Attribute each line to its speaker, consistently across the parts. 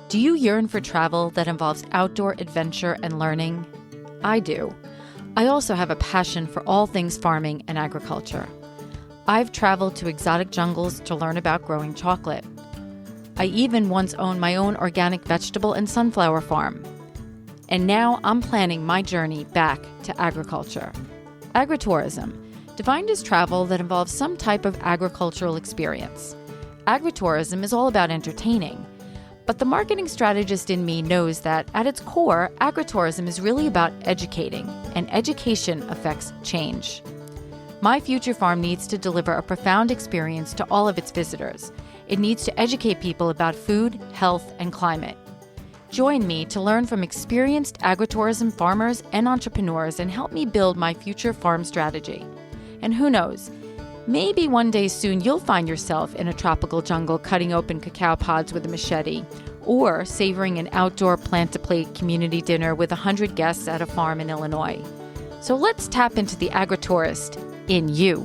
Speaker 1: Do you yearn for travel that involves outdoor adventure and learning? I do. I also have a passion for all things farming and agriculture. I've traveled to exotic jungles to learn about growing chocolate. I even once owned my own organic vegetable and sunflower farm. And now I'm planning my journey back to agriculture. Agritourism, defined as travel that involves some type of agricultural experience. Agritourism is all about entertaining. But the marketing strategist in me knows that at its core, agritourism is really about educating, and education affects change. My future farm needs to deliver a profound experience to all of its visitors. It needs to educate people about food, health, and climate. Join me to learn from experienced agritourism farmers and entrepreneurs and help me build my future farm strategy. And who knows, maybe one day soon you'll find yourself in a tropical jungle cutting open cacao pods with a machete, or savoring an outdoor plant-to-plate community dinner with 100 guests at a farm in Illinois. So let's tap into the agritourist in you.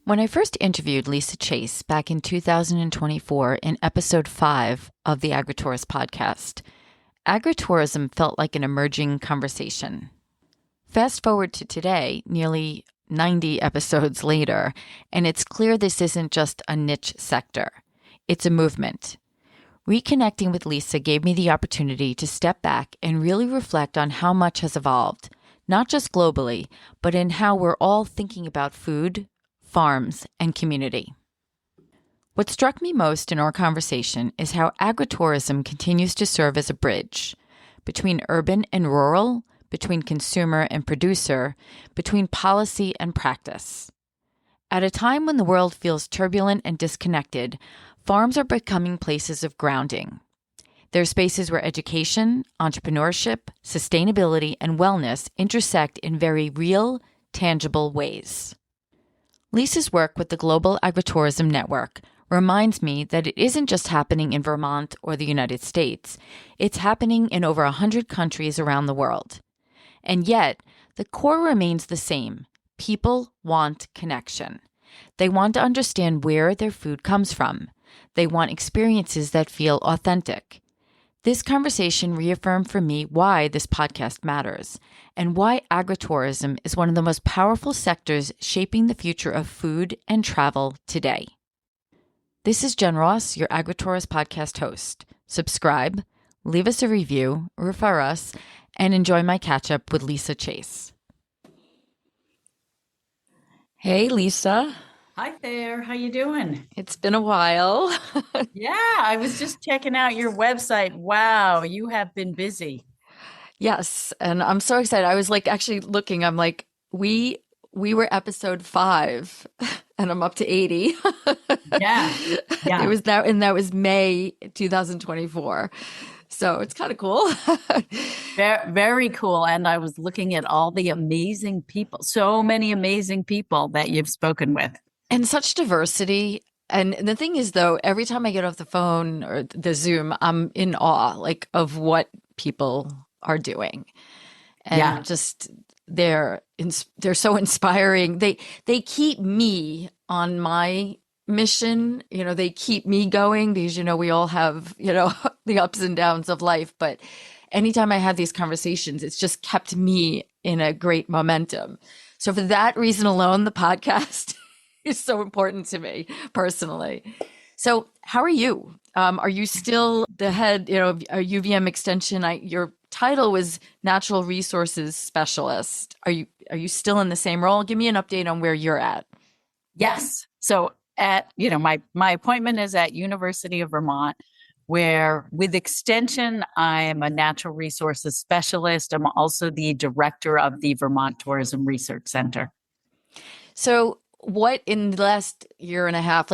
Speaker 1: When I first interviewed Lisa Chase back in 2024 in episode 5 of the Agritourist podcast, agritourism felt like an emerging conversation. Fast forward to today, nearly 90 episodes later, and it's clear this isn't just a niche sector. It's a movement. Reconnecting with Lisa gave me the opportunity to step back and really reflect on how much has evolved, not just globally, but in how we're all thinking about food, farms, and community. What struck me most in our conversation is how agritourism continues to serve as a bridge between urban and rural, between consumer and producer, between policy and practice. At a time when the world feels turbulent and disconnected, farms are becoming places of grounding. They're spaces where education, entrepreneurship, sustainability, and wellness intersect in very real, tangible ways. Lisa's work with the Global Agritourism Network reminds me that it isn't just happening in Vermont or the United States. It's happening in over 100 countries around the world. And yet, the core remains the same. People want connection. They want to understand where their food comes from. They want experiences that feel authentic. This conversation reaffirmed for me why this podcast matters and why agritourism is one of the most powerful sectors shaping the future of food and travel today. This is Jen Ross, your Agritourist podcast host. Subscribe, leave us a review, refer us, and enjoy my catch-up with Lisa Chase. Hey, Lisa.
Speaker 2: Hi there. How you doing?
Speaker 1: It's been a while.
Speaker 2: Yeah, I was just checking out your website. Wow, you have been busy.
Speaker 1: Yes, and I'm so excited. I was actually looking. I'm like, we were episode 5, and I'm up to 80.
Speaker 2: Yeah.
Speaker 1: It was that, and that was May 2024. So it's kind of cool.
Speaker 2: Very, very cool. And I was looking at all the amazing people, so many amazing people that you've spoken with.
Speaker 1: And such diversity. And the thing is, though, every time I get off the phone or the Zoom, I'm in awe, of what people are doing. And just they're so inspiring. They keep me on my mission. They keep me going because, we all have, the ups and downs of life. But anytime I have these conversations, it's just kept me in a great momentum. So for that reason alone, the podcast is so important to me personally. So how are you? Are you still the head, UVM extension? Your title was Natural Resources Specialist. Are you still in the same role? Give me an update on where you're at.
Speaker 2: Yes. So my appointment is at University of Vermont, where with extension, I am a natural resources specialist. I'm also the director of the Vermont Tourism Research Center.
Speaker 1: So what in the last year and a half,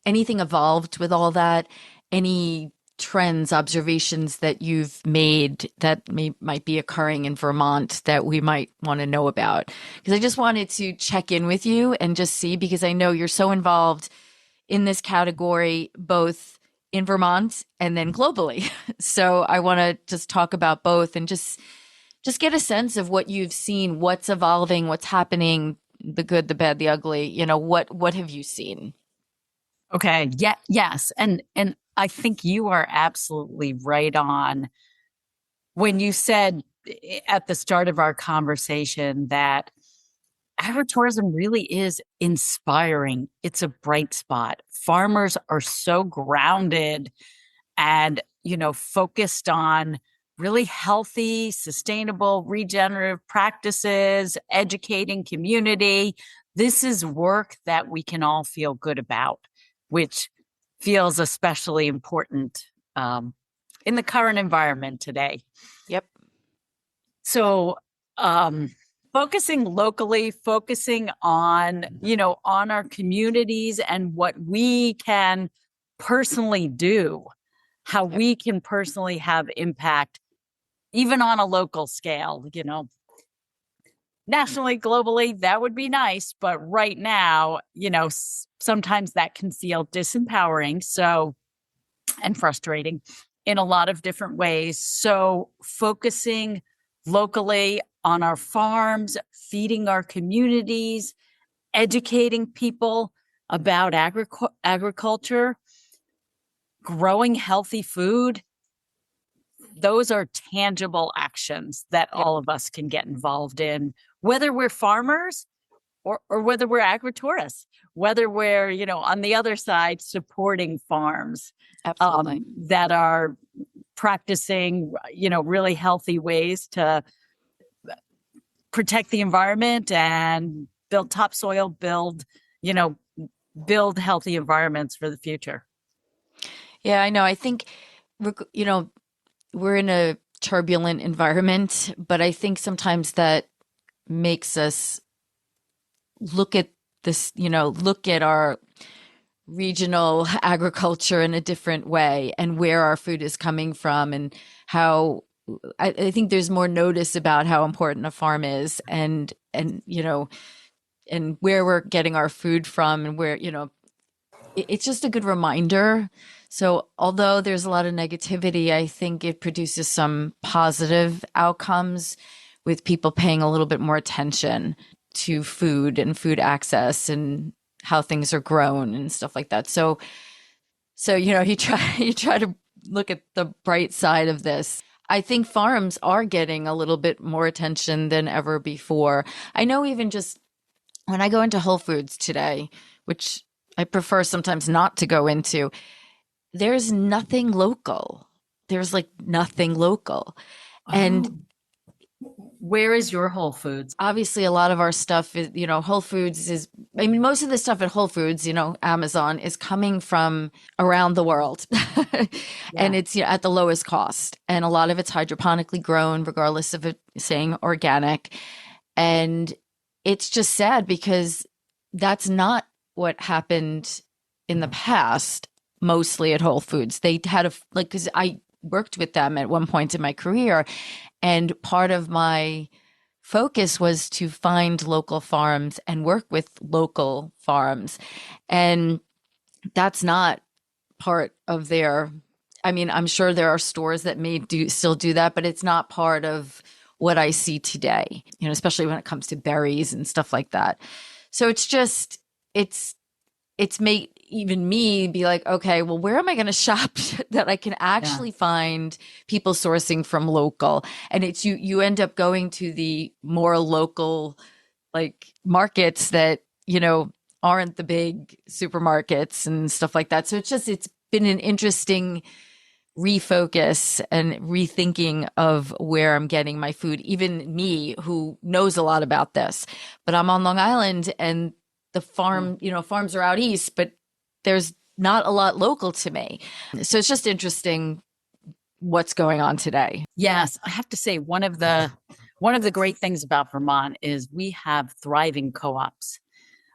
Speaker 1: anything evolved with all that? Any trends, observations that you've made that might be occurring in Vermont that we might want to know about? Because I just wanted to check in with you and just see, because I know you're so involved in this category, both in Vermont and then globally. So I want to just talk about both and just get a sense of what you've seen, what's evolving, what's happening, the good, the bad, the ugly. What have you seen?
Speaker 2: Okay. Yeah. Yes. And I think you are absolutely right on when you said at the start of our conversation that agritourism really is inspiring. It's a bright spot. Farmers are so grounded and, focused on really healthy, sustainable, regenerative practices, educating community. This is work that we can all feel good about, which feels especially important in the current environment today.
Speaker 1: Yep.
Speaker 2: So, focusing locally, focusing on, on our communities and what we can personally do, how
Speaker 1: Yep.
Speaker 2: we can personally have impact, even on a local scale, nationally, globally, that would be nice. But right now, sometimes that can feel disempowering. So, and frustrating in a lot of different ways. So, focusing locally on our farms, feeding our communities, educating people about agriculture, growing healthy food, those are tangible actions that
Speaker 1: Yep.
Speaker 2: all of us can get involved in, whether we're farmers or whether we're agritourists, whether we're, on the other side supporting farms
Speaker 1: Absolutely.
Speaker 2: that are practicing, really healthy ways to protect the environment and build topsoil, you know, build healthy environments for the future.
Speaker 1: Yeah, I know. I think, we're in a turbulent environment, but I think sometimes that makes us look at this, look at our regional agriculture in a different way and where our food is coming from and how I think there's more notice about how important a farm is and where we're getting our food from and where, it's just a good reminder. So, although there's a lot of negativity, I think it produces some positive outcomes with people paying a little bit more attention to food and food access and how things are grown and stuff like that. So you try you try to look at the bright side of this. I think farms are getting a little bit more attention than ever before. I know even just when I go into Whole Foods today, which I prefer sometimes not to go into, there's nothing local. There's like nothing local. And
Speaker 2: Oh, where is your Whole Foods?
Speaker 1: obviously, a lot of our stuff is, Whole Foods is, I mean, most of the stuff at Whole Foods, Amazon is coming from around the world. And
Speaker 2: Yeah.
Speaker 1: it's at the lowest cost. And a lot of it's hydroponically grown, regardless of it saying organic. And it's just sad because that's not what happened in the past, mostly at Whole Foods. They had because I worked with them at one point in my career, and part of my focus was to find local farms and work with local farms. And that's not part of their, I mean, I'm sure there are stores that may still do that, but it's not part of what I see today, especially when it comes to berries and stuff like that. So it's it's made even me be like, okay, well, where am I going to shop that I can
Speaker 2: Yeah.
Speaker 1: actually find people sourcing from local? And it's you end up going to the more local like markets that, aren't the big supermarkets and stuff like that. So it's been an interesting refocus and rethinking of where I'm getting my food. Even me, who knows a lot about this, but I'm on Long Island and farms are out east, but there's not a lot local to me. So it's just interesting what's going on today.
Speaker 2: Yes, I have to say one of the great things about Vermont is we have thriving co-ops.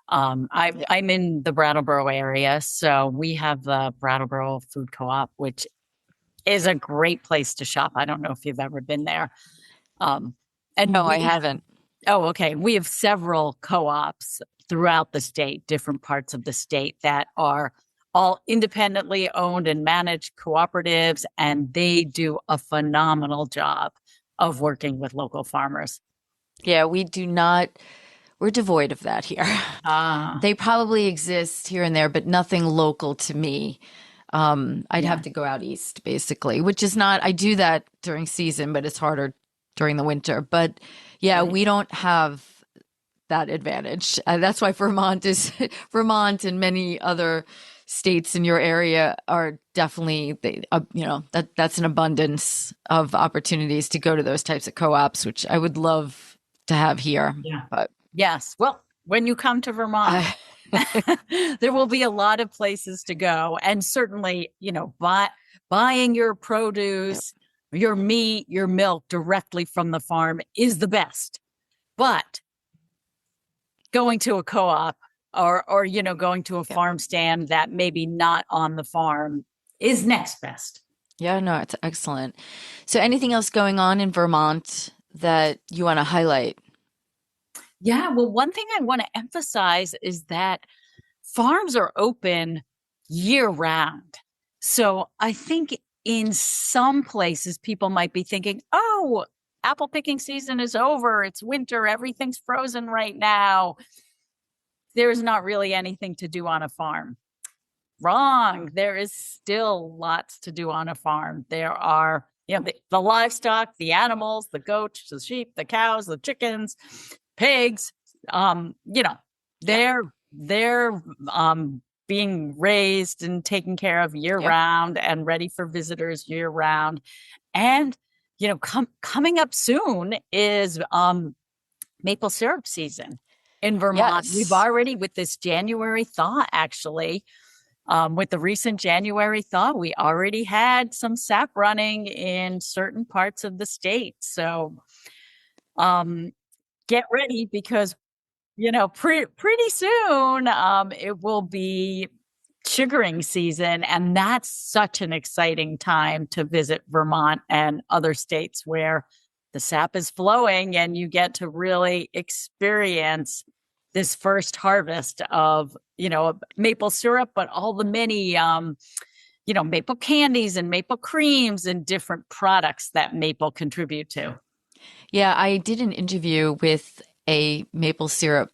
Speaker 1: Yeah.
Speaker 2: I'm in the Brattleboro area, so we have the Brattleboro Food Co-op, which is a great place to shop. I don't know if you've ever been there. Um, and
Speaker 1: No, I
Speaker 2: we
Speaker 1: haven't.
Speaker 2: Oh, okay. We have several co-ops throughout the state, different parts of the state that are all independently owned and managed cooperatives, and they do a phenomenal job of working with local farmers.
Speaker 1: Yeah, we do not. We're devoid of that here.
Speaker 2: Ah,
Speaker 1: They probably exist here and there, but nothing local to me. I'd have
Speaker 2: yeah,
Speaker 1: to go out east, basically, which is not, I do that during season, but it's harder during the winter. But yeah,
Speaker 2: right.
Speaker 1: we don't have that advantage. That's why Vermont is Vermont and many other states in your area are definitely, that's an abundance of opportunities to go to those types of co-ops, which I would love to have here.
Speaker 2: Yeah.
Speaker 1: But
Speaker 2: Yes. Well, when you come to Vermont,
Speaker 1: I,
Speaker 2: there will be a lot of places to go. And certainly, buying your produce, your meat, your milk directly from the farm is the best. But going to a co-op or going to a
Speaker 1: yep.
Speaker 2: farm stand that maybe not on the farm is next best.
Speaker 1: Yeah, no, it's excellent. So anything else going on in Vermont that you want to highlight?
Speaker 2: Yeah, well, one thing I want to emphasize is that farms are open year round. So I think in some places people might be thinking, oh, apple picking season is over. It's winter. Everything's frozen right now. There's not really anything to do on a farm. Wrong. There is still lots to do on a farm. There are, the livestock, the animals, the goats, the sheep, the cows, the chickens, pigs. You know,
Speaker 1: Yep.
Speaker 2: they're being raised and taken care of year
Speaker 1: Yep.
Speaker 2: round and ready for visitors year round. And coming up soon is maple syrup season in Vermont. We've
Speaker 1: Yes.
Speaker 2: already, with this January thaw, actually, with the recent January thaw, we already had some sap running in certain parts of the state. So get ready because, pretty soon it will be sugaring season. And that's such an exciting time to visit Vermont and other states where the sap is flowing and you get to really experience this first harvest of, maple syrup, but all the many, maple candies and maple creams and different products that maple contribute to.
Speaker 1: Yeah, I did an interview with a maple syrup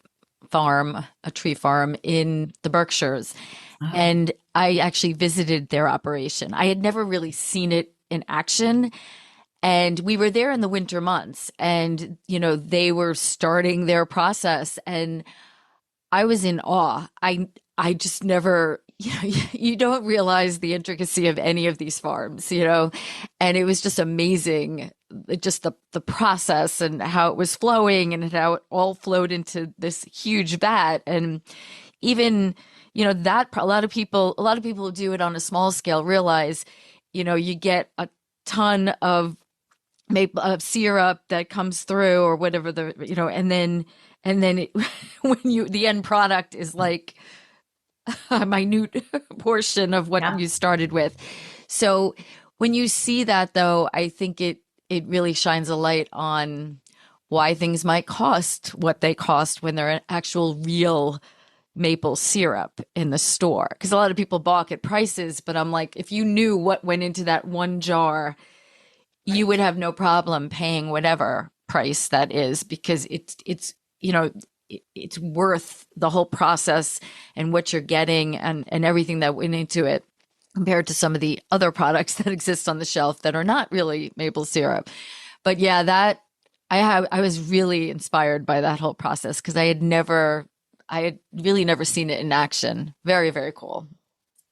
Speaker 1: farm, a tree farm in the Berkshires,
Speaker 2: Oh,
Speaker 1: and I actually visited their operation. I had never really seen it in action. And we were there in the winter months, and they were starting their process, and I was in awe. I just never, you don't realize the intricacy of any of these farms. And it was just amazing, just the process and how it was flowing and how it all flowed into this huge vat. And even, that a lot of people who do it on a small scale realize, you get a ton of maple syrup that comes through or whatever and then the end product is like a minute portion of what
Speaker 2: yeah.
Speaker 1: you started with. So when you see that, though, I think it really shines a light on why things might cost what they cost when they're an actual real maple syrup in the store. Because a lot of people balk at prices, but I'm like, if you knew what went into that one jar, you would
Speaker 2: Right.
Speaker 1: have no problem paying whatever price that is, because it's worth the whole process and what you're getting and everything that went into it, compared to some of the other products that exist on the shelf that are not really maple syrup. But yeah, that I was really inspired by that whole process, because I had really never seen it in action. Very, very cool.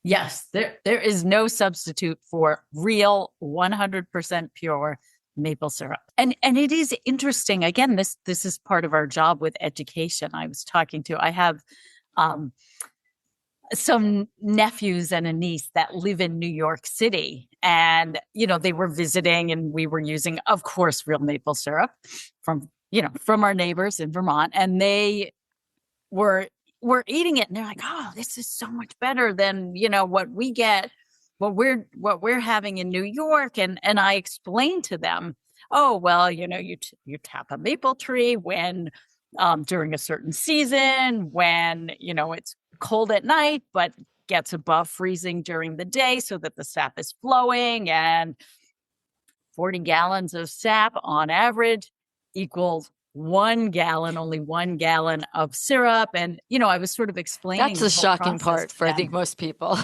Speaker 2: Yes, there is no substitute for real 100% pure maple syrup. And it is interesting. Again, this is part of our job with education. I have um some nephews and a niece that live in New York City. And, they were visiting and we were using, of course, real maple syrup from our neighbors in Vermont. And they were were eating it and they're like, oh, this is so much better than, what we get, what we're having in New York. And I explained to them, oh, well, you tap a maple tree when during a certain season, when, it's cold at night, but gets above freezing during the day so that the sap is flowing, and 40 gallons of sap on average equals only 1 gallon of syrup. And, I was sort of explaining
Speaker 1: That's
Speaker 2: the
Speaker 1: the
Speaker 2: whole
Speaker 1: shocking
Speaker 2: process
Speaker 1: part
Speaker 2: to
Speaker 1: for, I think,
Speaker 2: them.
Speaker 1: most people.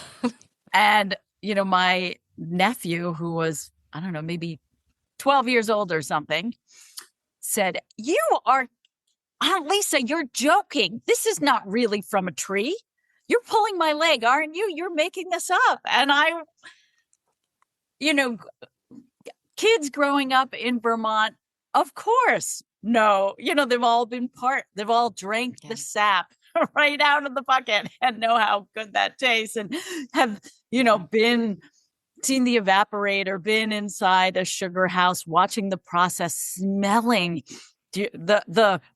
Speaker 2: And, my nephew, who was, I don't know, maybe 12 years old or something, said, Aunt Lisa, you're joking. This is not really from a tree. You're pulling my leg, aren't you? You're making this up. And you know, kids growing up in Vermont, of course, no, they've all drank the sap right out of the bucket and know how good that tastes and have, seen the evaporator, been inside a sugar house, watching the process, smelling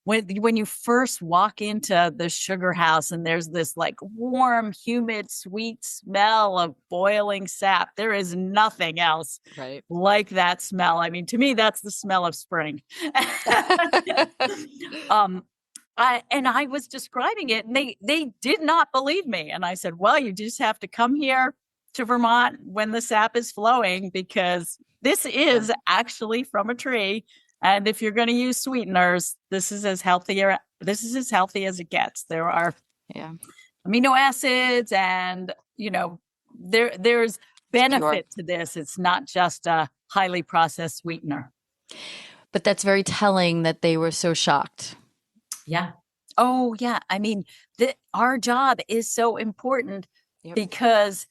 Speaker 2: when you first walk into the sugar house and there's this like warm, humid, sweet smell of boiling sap. There is nothing else like that smell. I mean, to me, that's the smell of spring. I was describing it, and they did not believe me. And I said, well, you just have to come here to Vermont when the sap is flowing, because this is actually from a tree. And if you're going to use sweeteners, this is as healthy as it gets. There are amino acids, and there's benefit to this. It's not just a highly processed sweetener.
Speaker 1: But that's very telling that they were so shocked.
Speaker 2: Yeah. Oh, yeah. I mean, our job is so important because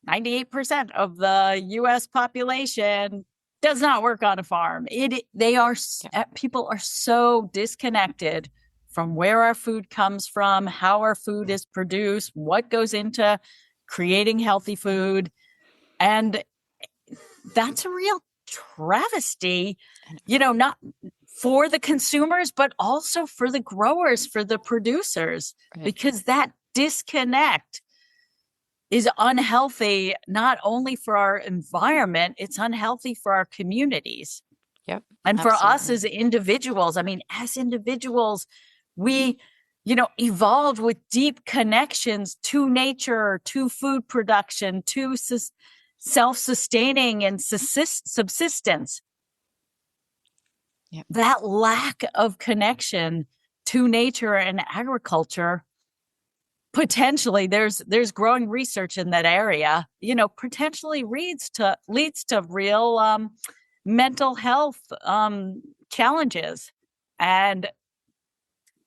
Speaker 2: 98% of the U.S. population does not work on a farm. People are so disconnected from where our food comes from, how our food is produced, what goes into creating healthy food. And that's a real travesty, not for the consumers, but also for the growers, for the producers, because that disconnect is unhealthy, not only for our environment, it's unhealthy for our communities.
Speaker 1: Yep.
Speaker 2: And for us as individuals, I mean, as individuals, we, evolved with deep connections to nature, to food production, to self-sustaining and subsistence.
Speaker 1: Yep.
Speaker 2: That lack of connection to nature and agriculture, potentially there's growing research in that area, potentially leads to real mental health challenges. And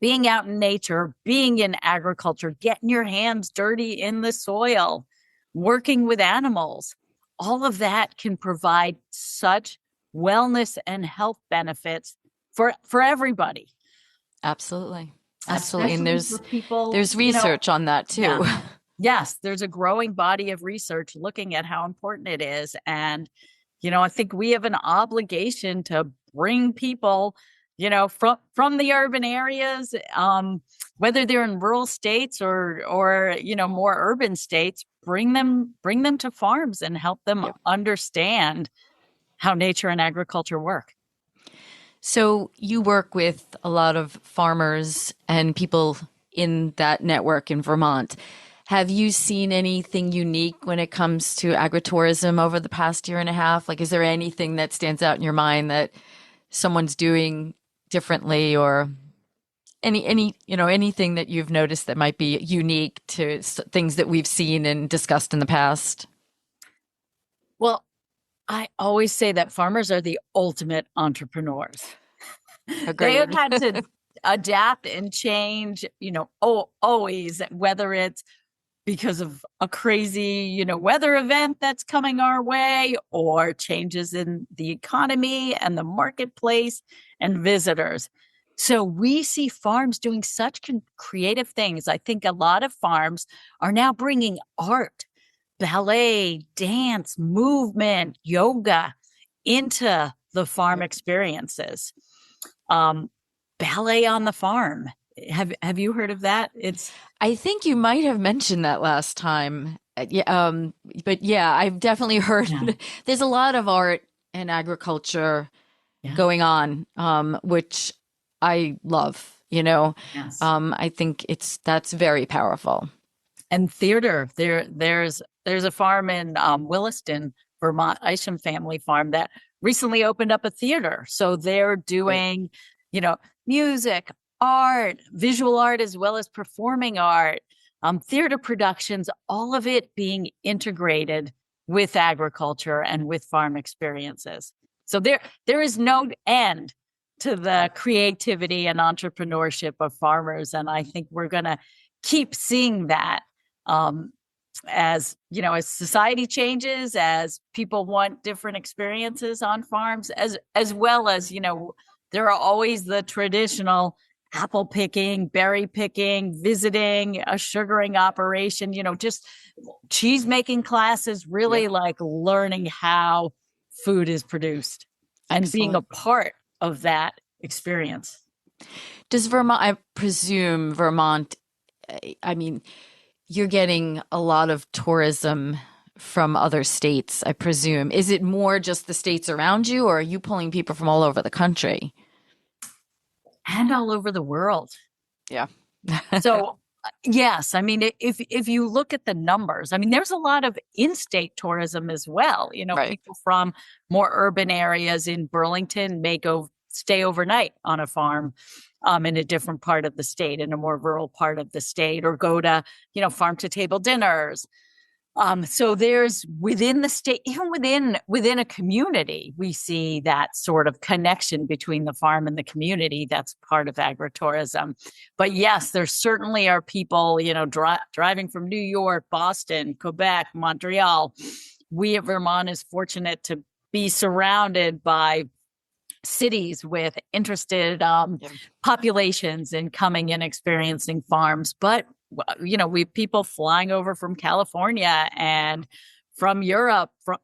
Speaker 2: being out in nature, being in agriculture, getting your hands dirty in the soil, working with animals, all of that can provide such wellness and health benefits for everybody.
Speaker 1: Absolutely.
Speaker 2: Especially
Speaker 1: and there's research on that too.
Speaker 2: Yeah. Yes, there's a growing body of research looking at how important it is. And, I think we have an obligation to bring people, from the urban areas, whether they're in rural states or more urban states, bring them to farms and help them understand how nature and agriculture work.
Speaker 1: So you work with a lot of farmers and people in that network in Vermont. Have you seen anything unique when it comes to agritourism over the past year and a half? Like, is there anything that stands out in your mind that someone's doing differently, or anything that you've noticed that might be unique to things that we've seen and discussed in the past?
Speaker 2: Well, I always say that farmers are the ultimate entrepreneurs.
Speaker 1: Agreed.
Speaker 2: They have had to adapt and change, always, whether it's because of a crazy, weather event that's coming our way, or changes in the economy and the marketplace and visitors. So we see farms doing such creative things. I think a lot of farms are now bringing art, ballet, dance, movement, yoga into the farm experiences. Ballet on the farm. Have you heard of that?
Speaker 1: I think you might have mentioned that last time. But yeah, I've definitely heard there's a lot of art and agriculture going on, which I love,
Speaker 2: Yes.
Speaker 1: I think that's very powerful.
Speaker 2: And theater, there's a farm in Williston, Vermont, Isham family farm, that recently opened up a theater. So they're doing music, art, visual art, as well as performing art, theater productions, all of it being integrated with agriculture and with farm experiences. So there is no end to the creativity and entrepreneurship of farmers. And I think we're going to keep seeing that as society changes, as people want different experiences on farms, as well as, there are always the traditional apple picking, berry picking, visiting a sugaring operation, just cheese making classes, really like learning how food is produced and being a part of that experience.
Speaker 1: Does Vermont, I presume Vermont, I mean, you're getting a lot of tourism from other states, I presume. Is it more just the states around you, or are you pulling people from all over the country?
Speaker 2: And all over the world.
Speaker 1: Yeah.
Speaker 2: So, yes, I mean, if you look at the numbers, I mean, there's a lot of in-state tourism as well.
Speaker 1: Right.
Speaker 2: People from more urban areas in Burlington may go stay overnight on a farm in a different part of the state, in a more rural part of the state, or go to, farm to table dinners. So there's within the state, even within a community, we see that sort of connection between the farm and the community. That's part of agritourism. But yes, there certainly are people, driving from New York, Boston, Quebec, Montreal. We at Vermont is fortunate to be surrounded by cities with interested populations in coming and experiencing farms. But we have people flying over from California and from Europe. From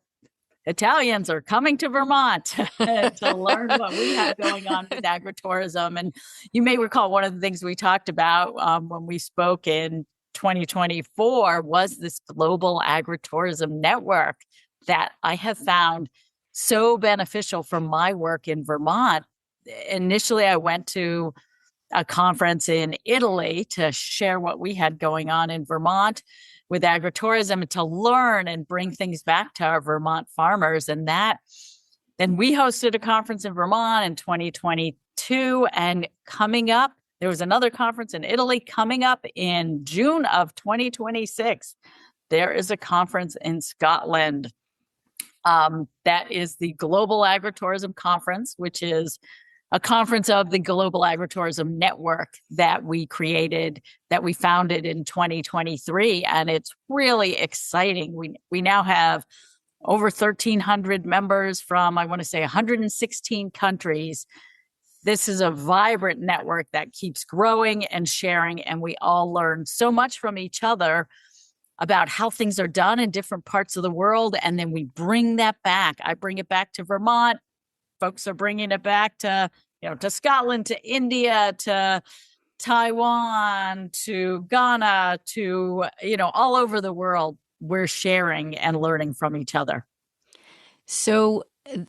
Speaker 2: Italians are coming to Vermont to learn what we have going on with agritourism. And you may recall one of the things we talked about when we spoke in 2024 was this global agritourism network that I have found so beneficial from my work in Vermont. Initially, I went to a conference in Italy to share what we had going on in Vermont with agritourism, and to learn and bring things back to our Vermont farmers. And then we hosted a conference in Vermont in 2022. And coming up, there was another conference in Italy coming up in June of 2026. There is a conference in Scotland. That is the Global Agritourism Conference, which is a conference of the Global Agritourism Network that we created, that we founded in 2023. And it's really exciting. We now have over 1,300 members from, I want to say, 116 countries. This is a vibrant network that keeps growing and sharing, and we all learn so much from each other about how things are done in different parts of the world. And then we bring that back. I bring it back to Vermont. Folks are bringing it back to, to Scotland, to India, to Taiwan, to Ghana, to, all over the world. We're sharing and learning from each other.
Speaker 1: So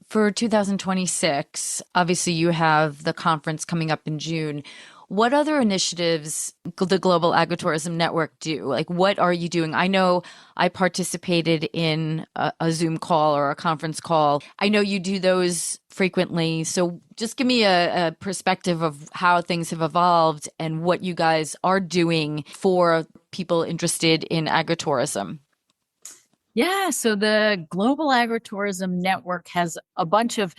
Speaker 1: for 2026, obviously you have the conference coming up in June. What other initiatives the Global Agritourism Network do? Like, what are you doing? I know I participated in a Zoom call or a conference call. I know you do those frequently. So just give me a perspective of how things have evolved and what you guys are doing for people interested in agritourism.
Speaker 2: Yeah, so the Global Agritourism Network has a bunch of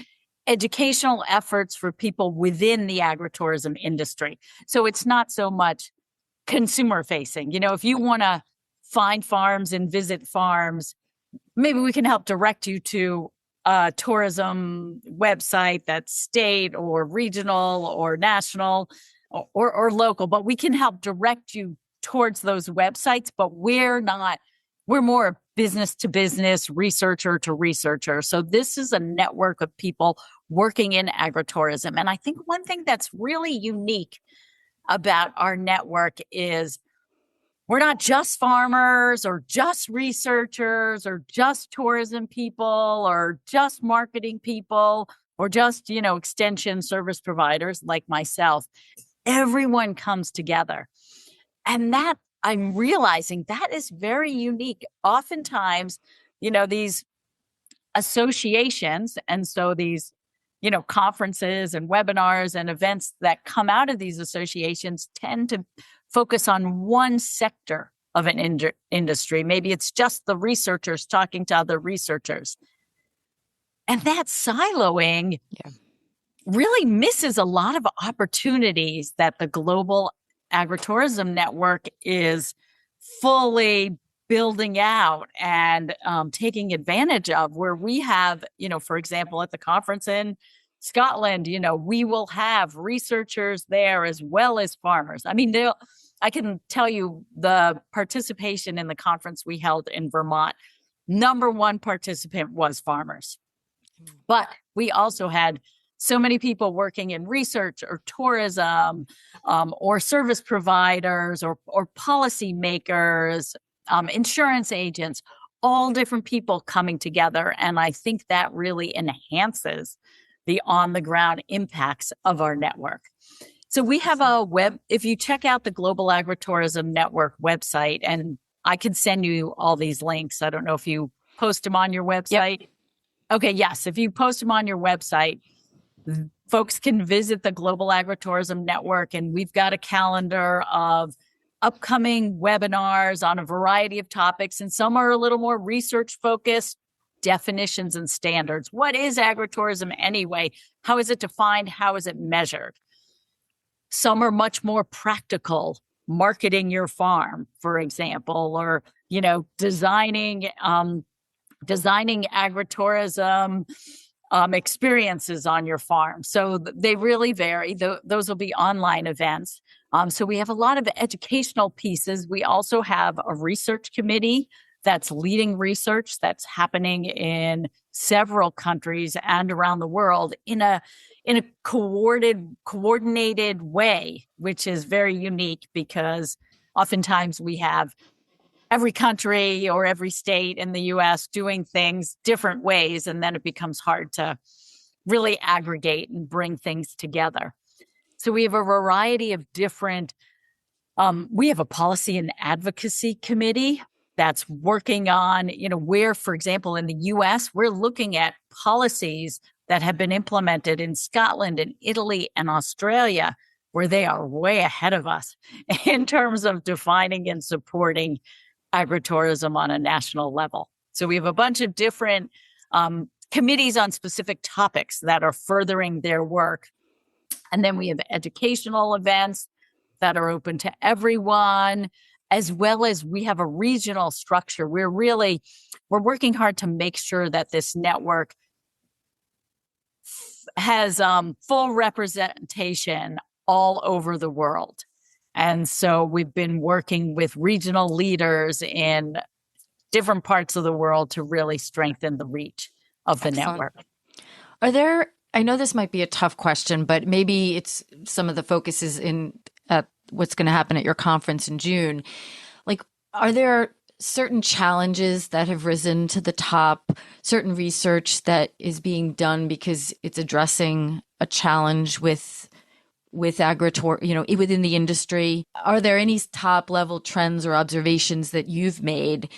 Speaker 2: educational efforts for people within the agritourism industry. So it's not so much consumer facing. If you want to find farms and visit farms, maybe we can help direct you to a tourism website that's state or regional or national or local, but we can help direct you towards those websites. But we're more business to business, researcher to researcher. So this is a network of people working in agritourism. And I think one thing that's really unique about our network is we're not just farmers or just researchers or just tourism people or just marketing people or just, extension service providers like myself. Everyone comes together. And that I'm realizing that is very unique. Oftentimes, these associations, and so these conferences and webinars and events that come out of these associations tend to focus on one sector of an industry. Maybe it's just the researchers talking to other researchers. And that siloing really misses a lot of opportunities that the Global Agritourism Network is fully building out and taking advantage of, where we have, for example, at the conference in Scotland, we will have researchers there as well as farmers. I mean, I can tell you the participation in the conference we held in Vermont, number one participant was farmers. But we also had so many people working in research or tourism, or service providers or policymakers, insurance agents, all different people coming together. And I think that really enhances the on-the-ground impacts of our network. So we have if you check out the Global Agritourism Network website, and I can send you all these links. I don't know if you post them on your website. Yep. Okay, yes. If you post them on your website, folks can visit the Global Agritourism Network, and we've got a calendar of upcoming webinars on a variety of topics, and some are a little more research-focused, definitions and standards. What is agritourism anyway? How is it defined? How is it measured? Some are much more practical, marketing your farm, for example, or, designing agritourism experiences on your farm. So they really vary. Those will be online events. So we have a lot of educational pieces. We also have a research committee that's leading research that's happening in several countries and around the world in a coordinated way, which is very unique, because oftentimes we have every country or every state in the U.S. doing things different ways, and then it becomes hard to really aggregate and bring things together. So we have a variety of different, we have a policy and advocacy committee that's working on, where, for example, in the U.S., we're looking at policies that have been implemented in Scotland and Italy and Australia, where they are way ahead of us in terms of defining and supporting agritourism on a national level. So we have a bunch of different committees on specific topics that are furthering their work. And then we have educational events that are open to everyone, as well as we have a regional structure. We're working hard to make sure that this network has full representation all over the world. And so we've been working with regional leaders in different parts of the world to really strengthen the reach of the network.
Speaker 1: I know this might be a tough question, but maybe it's some of the focuses at what's going to happen at your conference in June. Like, are there certain challenges that have risen to the top, certain research that is being done because it's addressing a challenge with agritourism, within the industry? Are there any top level trends or observations that you've made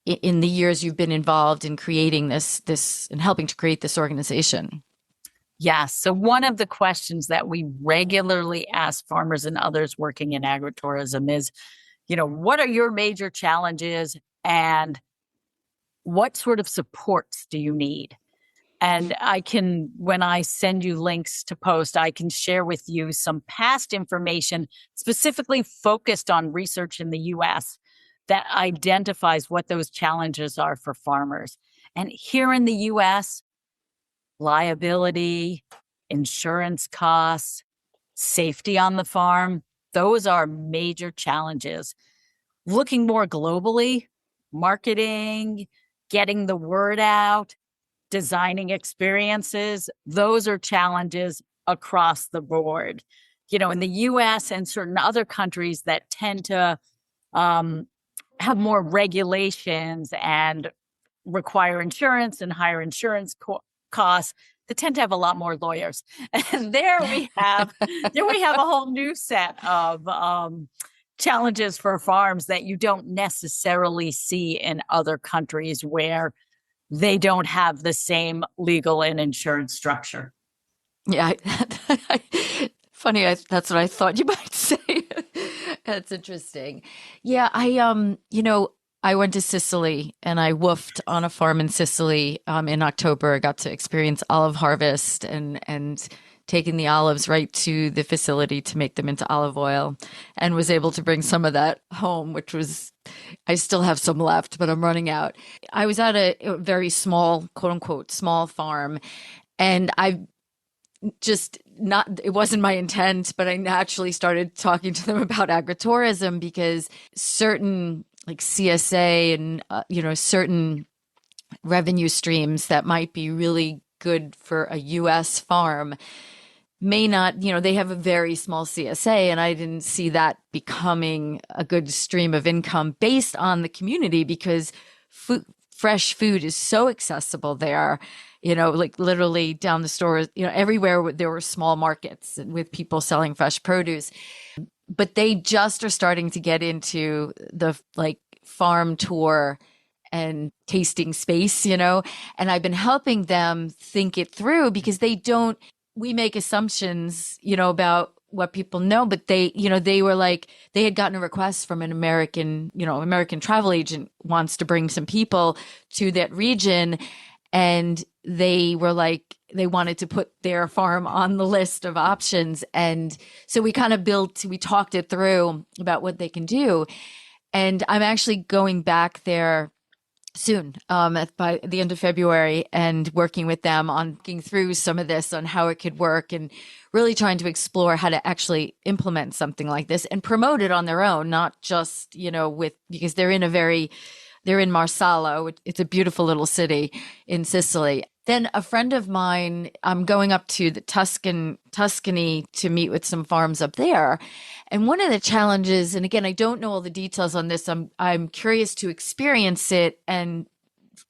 Speaker 1: in the years you've been involved in creating this and helping to create this organization?
Speaker 2: Yes. So one of the questions that we regularly ask farmers and others working in agritourism is, what are your major challenges and what sort of supports do you need? And when I send you links to post, I can share with you some past information specifically focused on research in the U.S. that identifies what those challenges are for farmers. And here in the U.S., liability, insurance costs, safety on the farm, those are major challenges. Looking more globally, marketing, getting the word out, designing experiences, those are challenges across the board. In the US and certain other countries that tend to have more regulations and require insurance and higher insurance costs, they tend to have a lot more lawyers. And there we have a whole new set of challenges for farms that you don't necessarily see in other countries where they don't have the same legal and insurance structure.
Speaker 1: Yeah. Funny. That's what I thought you might say. That's interesting. Yeah. I went to Sicily and I woofed on a farm in Sicily in October. I got to experience olive harvest and taking the olives right to the facility to make them into olive oil, and was able to bring some of that home, which was, I still have some left, but I'm running out. I was at a very small, quote unquote, small farm, and I just not, it wasn't my intent, but I naturally started talking to them about agritourism because certain like CSA and, certain revenue streams that might be really good for a US farm may not, they have a very small CSA, and I didn't see that becoming a good stream of income based on the community because fresh food is so accessible there, like literally down the store, everywhere there were small markets with people selling fresh produce. But they just are starting to get into the like farm tour and tasting space, and I've been helping them think it through because we make assumptions, about what people know, but they were like, they had gotten a request from an American travel agent wants to bring some people to that region. And they were like, they wanted to put their farm on the list of options. And so we talked it through about what they can do. And I'm actually going back there soon, by the end of February, and working with them on thinking through some of this on how it could work, and really trying to explore how to actually implement something like this and promote it on their own, not just, because they're in Marsala. It's a beautiful little city in Sicily. Then a friend of mine, I'm going up to the Tuscany to meet with some farms up there. And one of the challenges, and again, I don't know all the details on this. I'm curious to experience it. And,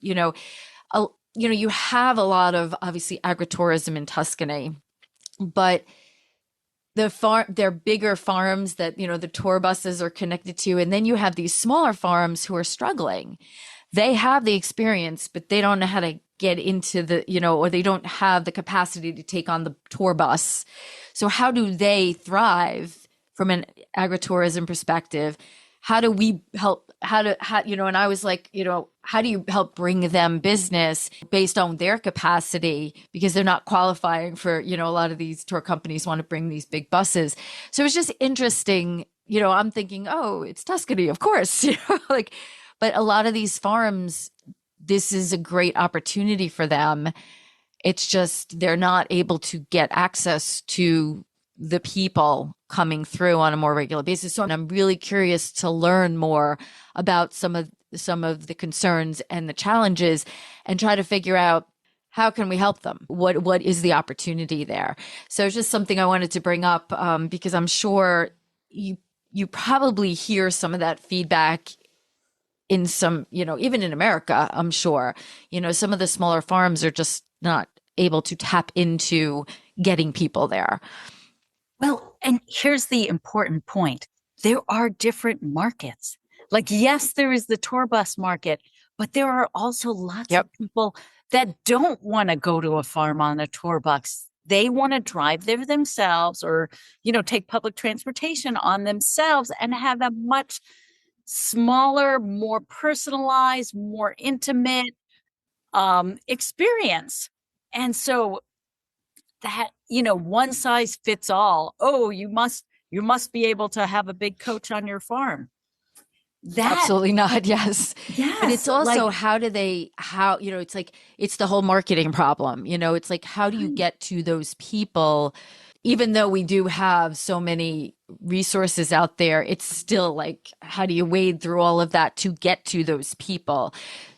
Speaker 1: you have a lot of obviously agritourism in Tuscany, but they're bigger farms that, the tour buses are connected to. And then you have these smaller farms who are struggling. They have the experience, but they don't know how to get into or they don't have the capacity to take on the tour bus. So how do they thrive from an agritourism perspective? How do we help? And I was like, how do you help bring them business based on their capacity? Because they're not qualifying for, a lot of these tour companies want to bring these big buses. So it's just interesting. I'm thinking, oh, it's Tuscany, of course, but a lot of these farms, this is a great opportunity for them. It's just they're not able to get access to the people coming through on a more regular basis. So I'm really curious to learn more about some of the concerns and the challenges, and try to figure out how can we help them? What is the opportunity there? So it's just something I wanted to bring up, because I'm sure you probably hear some of that feedback in some, even in America. I'm sure, some of the smaller farms are just not able to tap into getting people there.
Speaker 2: Well, and here's the important point. There are different markets. Like, yes, there is the tour bus market, but there are also lots of people that don't want to go to a farm on a tour bus. They want to drive there themselves, or, take public transportation on themselves and have a much smaller, more personalized, more intimate experience. And so that, one size fits all. Oh, you must be able to have a big coach on your farm.
Speaker 1: Absolutely not. Yes.
Speaker 2: Yes.
Speaker 1: But it's also, it's like, it's the whole marketing problem. It's like, how do you get to those people? Even though we do have so many resources out there, it's still like, how do you wade through all of that to get to those people?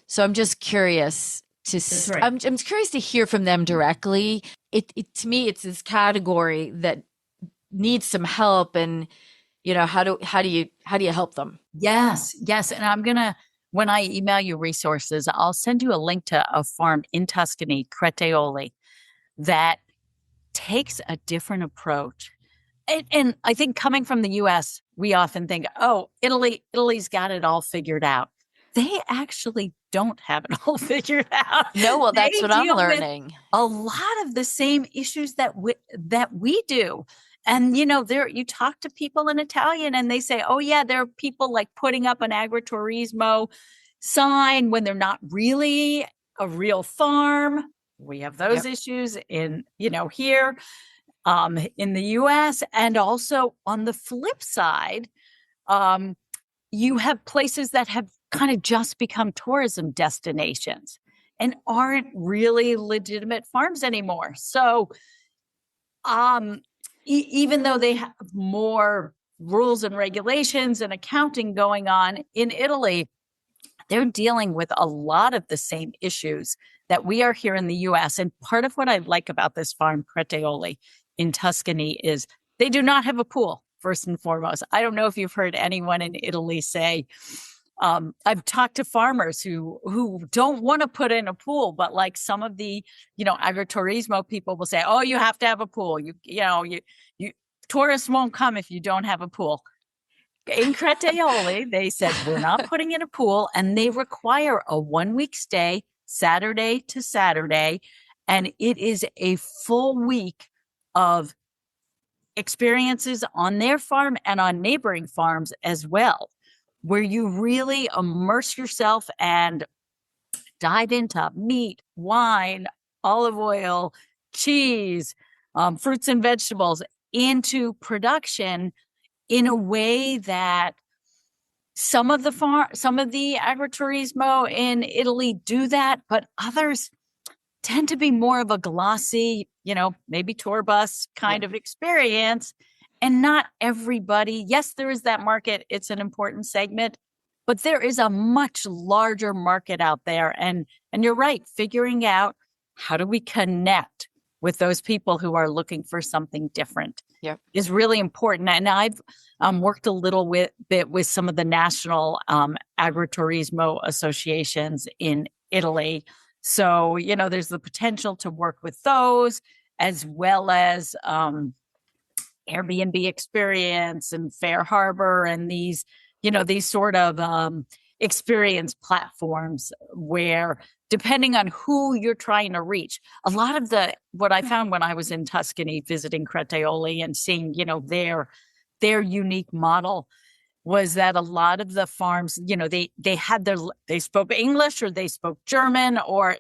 Speaker 1: So I'm just curious I'm curious to hear from them directly. To me, it's this category that needs some help, and how do you help them?
Speaker 2: Yes. And when I email you resources, I'll send you a link to a farm in Tuscany, Cretaoli, that takes a different approach. And I think coming from the US, we often think, oh, Italy's got it all figured out. they actually don't have it all figured out.
Speaker 1: No, well, that's
Speaker 2: They
Speaker 1: what I'm
Speaker 2: deal with
Speaker 1: learning.
Speaker 2: a lot of the same issues that we do. And, there, you talk to people in Italian and they say, oh yeah, there are people like putting up an agriturismo sign when they're not really a real farm. We have those issues in, here, in the US. And also on the flip side, you have places that have kind of just become tourism destinations and aren't really legitimate farms anymore. So, even though they have more rules and regulations and accounting going on in Italy, they're dealing with a lot of the same issues that we are here in the US. And part of what I like about this farm, Cretioli in Tuscany, is they do not have a pool, first and foremost. I don't know if you've heard anyone in Italy say, I've talked to farmers who don't want to put in a pool, but like some of the, agriturismo people will say, oh, you have to have a pool. You tourists won't come if you don't have a pool. In Cretioli, they said, we're not putting in a pool, and they require a 1-week stay, Saturday to Saturday. And it is a full week of experiences on their farm and on neighboring farms as well, where you really immerse yourself and dive into meat, wine, olive oil, cheese, fruits and vegetables into production in a way that some of the agriturismo in Italy do that, but others tend to be more of a glossy, maybe tour bus kind of experience. And not everybody, yes, there is that market. It's an important segment, but there is a much larger market out there. And you're right, figuring out how do we connect with those people who are looking for something different is really important. And I've worked a little bit with some of the national agriturismo associations in Italy. So, there's the potential to work with those as well as Airbnb Experience and Fair Harbor and these sort of experience platforms where, depending on who you're trying to reach, a lot of what I found when I was in Tuscany visiting Cretioli and seeing, their unique model was that a lot of the farms, they spoke English or they spoke German or,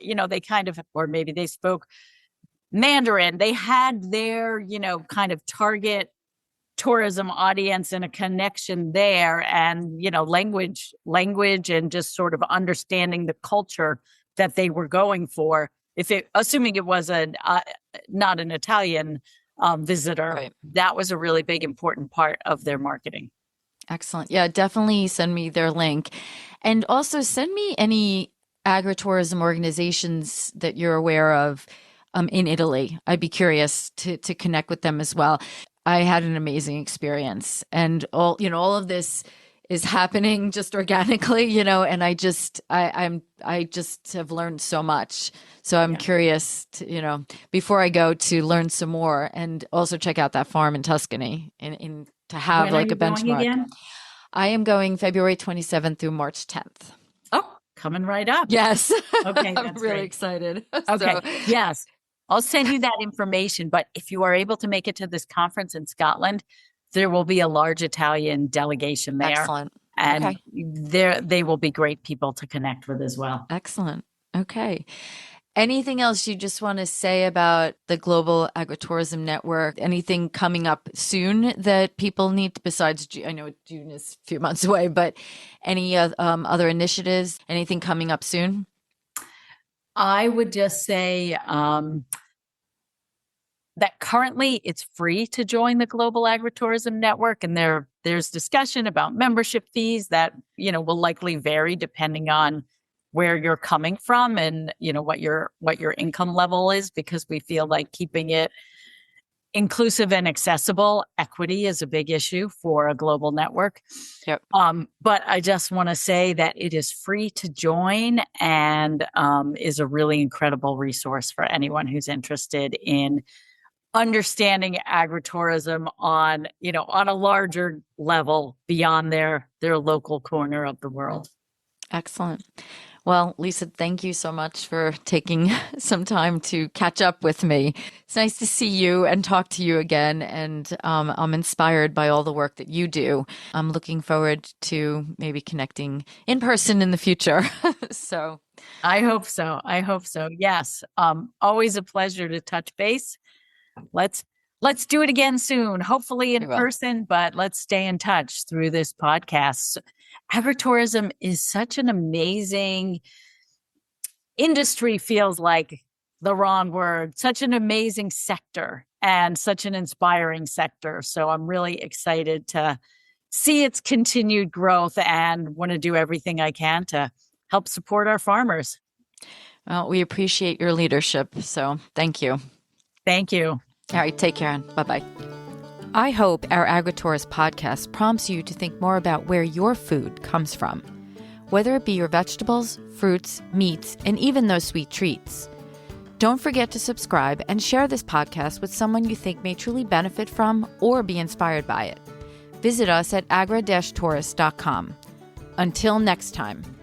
Speaker 2: or maybe they spoke Mandarin. They had their, kind of target tourism audience and a connection there, and, language and just sort of understanding the culture that they were going for. Assuming it was not an Italian visitor, that was a really big, important part of their marketing.
Speaker 1: Excellent. Yeah, definitely send me their link. And also send me any agritourism organizations that you're aware of in Italy. I'd be curious to connect with them as well. I had an amazing experience, and all of this is happening just organically, and I just have learned so much. So I'm curious to, before I go, to learn some more and also check out that farm in Tuscany and to have
Speaker 2: when
Speaker 1: like
Speaker 2: a
Speaker 1: benchmark.
Speaker 2: Again?
Speaker 1: I am going February 27th through March 10th.
Speaker 2: Oh, coming right up.
Speaker 1: Yes.
Speaker 2: Okay.
Speaker 1: I'm really excited.
Speaker 2: Okay. Yes. I'll send you that information. But if you are able to make it to this conference in Scotland, there will be a large Italian delegation there.
Speaker 1: Excellent.
Speaker 2: And they will be great people to connect with as well.
Speaker 1: Excellent. Okay. Anything else you just want to say about the Global Agritourism Network? Anything coming up soon that people need besides, I know June is a few months away, but any other initiatives, anything coming up soon?
Speaker 2: I would just say that currently it's free to join the Global Agritourism Network, and there's discussion about membership fees that will likely vary depending on where you're coming from and what your income level is, because we feel like keeping it inclusive and accessible, equity is a big issue for a global network.
Speaker 1: Yep.
Speaker 2: But I just want to say that it is free to join and is a really incredible resource for anyone who's interested in understanding agritourism on a larger level beyond their local corner of the world.
Speaker 1: Excellent. Well, Lisa, thank you so much for taking some time to catch up with me. It's nice to see you and talk to you again. And I'm inspired by all the work that you do. I'm looking forward to maybe connecting in person in the future. So
Speaker 2: I hope so. I hope so. Yes. Always a pleasure to touch base. Let's do it again soon, hopefully in person, but let's stay in touch through this podcast. Agritourism is such an amazing industry, feels like the wrong word, such an amazing sector and such an inspiring sector. So I'm really excited to see its continued growth and want to do everything I can to help support our farmers.
Speaker 1: Well, we appreciate your leadership. So thank you.
Speaker 2: Thank you.
Speaker 1: All right, take care and bye-bye. I hope our AgriTourist podcast prompts you to think more about where your food comes from, whether it be your vegetables, fruits, meats, and even those sweet treats. Don't forget to subscribe and share this podcast with someone you think may truly benefit from or be inspired by it. Visit us at agra-tourist.com. Until next time.